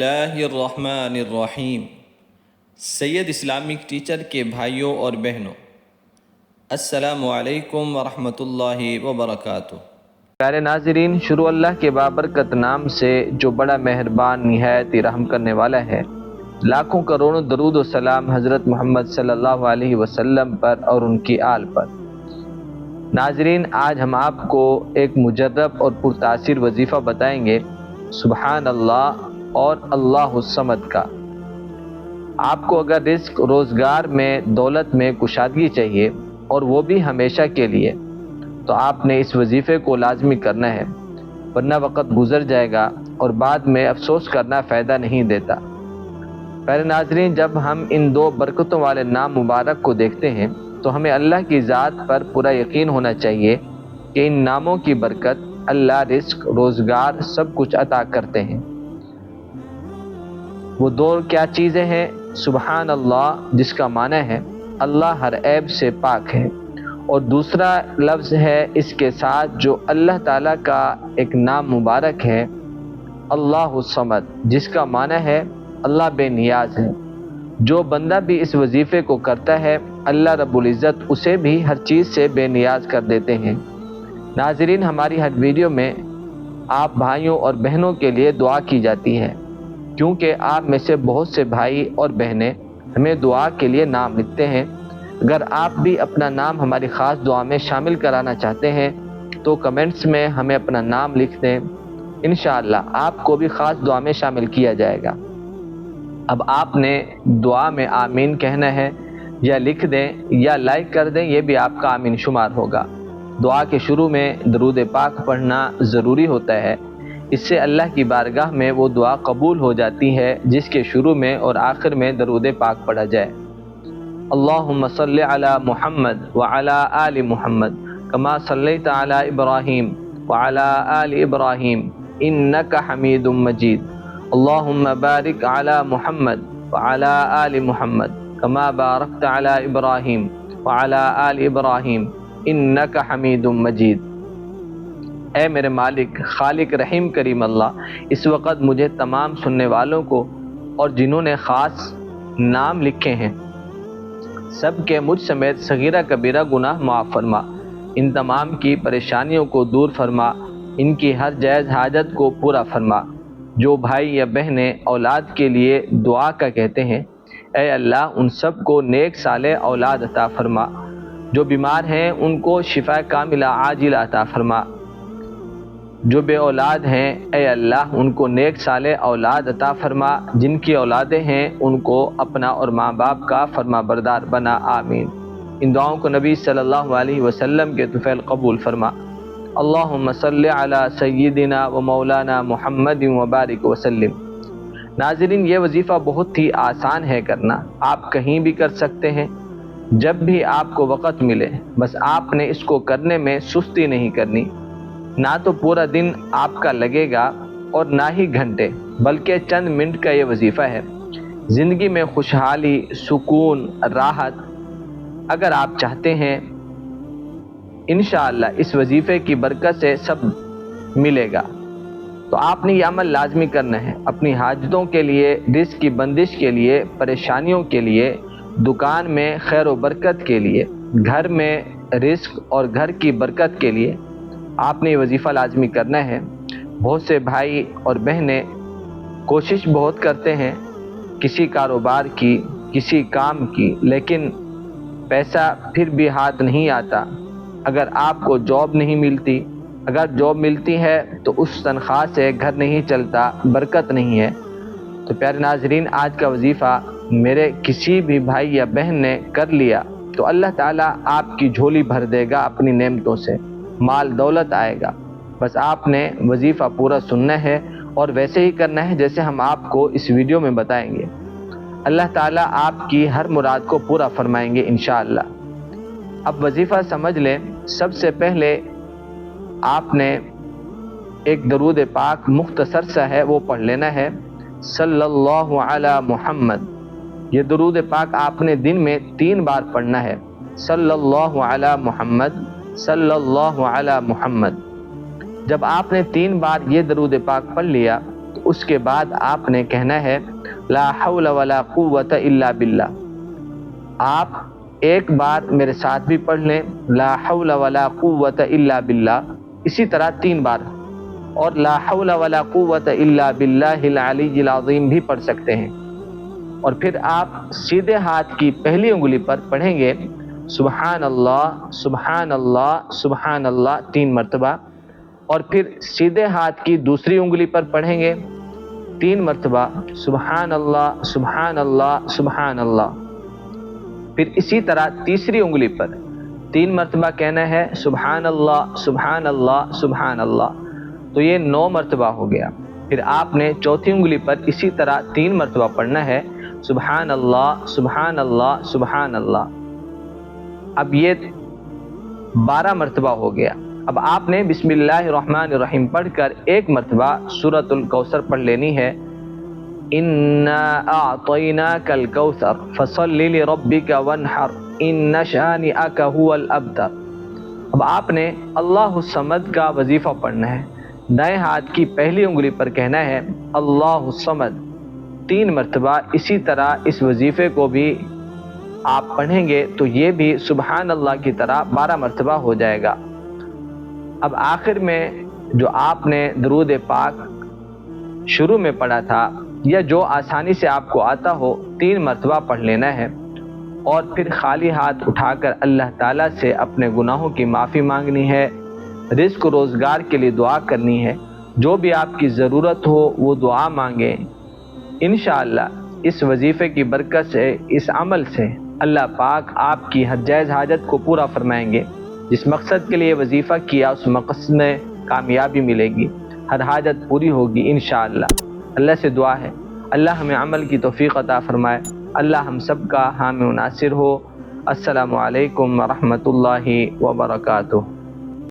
اللہ الرحمن الرحیم۔ سید Islamic teacher کے بھائیوں اور بہنوں، السلام علیکم ورحمۃ اللہ وبرکاتہ۔ پیارے ناظرین، شروع اللہ کے بابرکت نام سے جو بڑا مہربان نہایت ہی رحم کرنے والا ہے۔ لاکھوں کروڑوں درود و سلام حضرت محمد صلی اللہ علیہ وسلم پر اور ان کی آل پر۔ ناظرین، آج ہم آپ کو ایک مجرب اور پرتاثر وظیفہ بتائیں گے، سبحان اللہ اور اللہ الصمد کا۔ آپ کو اگر رزق، روزگار میں، دولت میں کشادگی چاہیے اور وہ بھی ہمیشہ کے لیے، تو آپ نے اس وظیفے کو لازمی کرنا ہے، ورنہ وقت گزر جائے گا اور بعد میں افسوس کرنا فائدہ نہیں دیتا۔ پیارے ناظرین، جب ہم ان دو برکتوں والے نام مبارک کو دیکھتے ہیں تو ہمیں اللہ کی ذات پر پورا یقین ہونا چاہیے کہ ان ناموں کی برکت اللہ رزق، روزگار سب کچھ عطا کرتے ہیں۔ وہ دو کیا چیزیں ہیں؟ سبحان اللہ، جس کا معنی ہے اللہ ہر عیب سے پاک ہے، اور دوسرا لفظ ہے اس کے ساتھ جو اللہ تعالیٰ کا ایک نام مبارک ہے، اللہ الصمد، جس کا معنی ہے اللہ بے نیاز ہے۔ جو بندہ بھی اس وظیفے کو کرتا ہے، اللہ رب العزت اسے بھی ہر چیز سے بے نیاز کر دیتے ہیں۔ ناظرین، ہماری ہر ویڈیو میں آپ بھائیوں اور بہنوں کے لیے دعا کی جاتی ہے، کیونکہ آپ میں سے بہت سے بھائی اور بہنیں ہمیں دعا کے لیے نام لکھتے ہیں۔ اگر آپ بھی اپنا نام ہماری خاص دعا میں شامل کرانا چاہتے ہیں تو کمنٹس میں ہمیں اپنا نام لکھ دیں، انشاءاللہ آپ کو بھی خاص دعا میں شامل کیا جائے گا۔ اب آپ نے دعا میں آمین کہنا ہے، یا لکھ دیں یا لائک کر دیں، یہ بھی آپ کا آمین شمار ہوگا۔ دعا کے شروع میں درود پاک پڑھنا ضروری ہوتا ہے، اس سے اللہ کی بارگاہ میں وہ دعا قبول ہو جاتی ہے جس کے شروع میں اور آخر میں درود پاک پڑھا جائے۔ اللہم صلی علی محمد وعلی آل محمد کما صلیت علی ابراہیم وعلی آل ابراہیم انک حمید مجید۔ اللہم بارک علی محمد وعلی آل محمد کما بارکت علی ابراہیم وعلی آل ابراہیم انک حمید مجید۔ اے میرے مالک، خالق، رحیم، کریم اللہ، اس وقت مجھے تمام سننے والوں کو اور جنہوں نے خاص نام لکھے ہیں سب کے مجھ سمیت صغیرہ کبیرہ گناہ معاف فرما، ان تمام کی پریشانیوں کو دور فرما، ان کی ہر جائز حاجت کو پورا فرما۔ جو بھائی یا بہنیں اولاد کے لیے دعا کا کہتے ہیں، اے اللہ ان سب کو نیک صالح اولاد عطا فرما۔ جو بیمار ہیں ان کو شفا کاملہ عاجلہ عطا فرما۔ جو بے اولاد ہیں، اے اللہ ان کو نیک صالح اولاد عطا فرما، جن کی اولادیں ہیں ان کو اپنا اور ماں باپ کا فرما بردار بنا، آمین۔ ان دعاؤں کو نبی صلی اللہ علیہ وسلم کے طفیل قبول فرما۔ اللہم صلی علی سیدنا و مولانا محمد وبارک وسلم۔ ناظرین، یہ وظیفہ بہت ہی آسان ہے کرنا، آپ کہیں بھی کر سکتے ہیں، جب بھی آپ کو وقت ملے، بس آپ نے اس کو کرنے میں سستی نہیں کرنی۔ نہ تو پورا دن آپ کا لگے گا اور نہ ہی گھنٹے، بلکہ چند منٹ کا یہ وظیفہ ہے۔ زندگی میں خوشحالی، سکون، راحت اگر آپ چاہتے ہیں، انشاءاللہ اس وظیفے کی برکت سے سب ملے گا۔ تو آپ نے یہ عمل لازمی کرنا ہے، اپنی حاجتوں کے لیے، رزق کی بندش کے لیے، پریشانیوں کے لیے، دکان میں خیر و برکت کے لیے، گھر میں رزق اور گھر کی برکت کے لیے آپ نے یہ وظیفہ لازمی کرنا ہے۔ بہت سے بھائی اور بہنیں کوشش بہت کرتے ہیں کسی کاروبار کی، کسی کام کی، لیکن پیسہ پھر بھی ہاتھ نہیں آتا۔ اگر آپ کو جاب نہیں ملتی، اگر جاب ملتی ہے تو اس تنخواہ سے گھر نہیں چلتا، برکت نہیں ہے۔ تو پیارے ناظرین، آج کا وظیفہ میرے کسی بھی بھائی یا بہن نے کر لیا تو اللہ تعالیٰ آپ کی جھولی بھر دے گا اپنی نعمتوں سے، مال دولت آئے گا۔ بس آپ نے وظیفہ پورا سننا ہے اور ویسے ہی کرنا ہے جیسے ہم آپ کو اس ویڈیو میں بتائیں گے۔ اللہ تعالیٰ آپ کی ہر مراد کو پورا فرمائیں گے انشاءاللہ۔ اب وظیفہ سمجھ لیں۔ سب سے پہلے آپ نے ایک درود پاک مختصر سا ہے وہ پڑھ لینا ہے، صلی اللہ علی محمد۔ یہ درود پاک آپ نے دن میں 3 بار پڑھنا ہے، صلی اللہ علی محمد، صلی اللہ علی محمد۔ جب آپ نے 3 بار یہ درود پاک پڑھ لیا تو اس کے بعد آپ نے کہنا ہے لا حول ولا قوت الا باللہ۔ آپ ایک بار میرے ساتھ بھی پڑھ لیں لا حول ولا قوت الا باللہ، اسی طرح 3 بار، اور لا حول ولا قوت الا باللہ العلی العظیم بھی پڑھ سکتے ہیں۔ اور پھر آپ سیدھے ہاتھ کی پہلی انگلی پر پڑھیں گے سبحان اللہ سبحان اللہ سبحان اللہ 3 مرتبہ، اور پھر سیدھے ہاتھ کی دوسری انگلی پر پڑھیں گے 3 مرتبہ سبحان اللہ سبحان اللہ سبحان اللہ۔ پھر اسی طرح تیسری انگلی پر 3 مرتبہ کہنا ہے سبحان اللہ سبحان اللہ سبحان اللہ، تو یہ 9 مرتبہ ہو گیا۔ پھر آپ نے چوتھی انگلی پر اسی طرح 3 مرتبہ پڑھنا ہے سبحان اللہ سبحان اللہ سبحان اللہ۔ اب یہ 12 مرتبہ ہو گیا۔ اب آپ نے بسم اللہ الرحمن الرحیم پڑھ کر 1 مرتبہ سورۃ الکوثر پڑھ لینی ہے، انا اعطیناک الکوثر فصل لربک وانحر ان شانئک هو الابتر۔ اب آپ نے اللہ الصمد کا وظیفہ پڑھنا ہے، دائیں ہاتھ کی پہلی انگلی پر کہنا ہے اللہ الصمد 3 مرتبہ، اسی طرح اس وظیفے کو بھی آپ پڑھیں گے تو یہ بھی سبحان اللہ کی طرح 12 مرتبہ ہو جائے گا۔ اب آخر میں جو آپ نے درود پاک شروع میں پڑھا تھا یا جو آسانی سے آپ کو آتا ہو 3 مرتبہ پڑھ لینا ہے، اور پھر خالی ہاتھ اٹھا کر اللہ تعالیٰ سے اپنے گناہوں کی معافی مانگنی ہے، رزق و روزگار کے لیے دعا کرنی ہے، جو بھی آپ کی ضرورت ہو وہ دعا مانگیں۔ انشاءاللہ اس وظیفے کی برکت سے، اس عمل سے اللہ پاک آپ کی ہر جائز حاجت کو پورا فرمائیں گے۔ جس مقصد کے لیے وظیفہ کیا اس مقصد میں کامیابی ملے گی، ہر حاجت پوری ہوگی انشاءاللہ۔ اللہ سے دعا ہے اللہ ہمیں عمل کی توفیق عطا فرمائے، اللہ ہم سب کا حامی و ناصر ہو۔ السلام علیکم ورحمۃ اللہ وبرکاتہ۔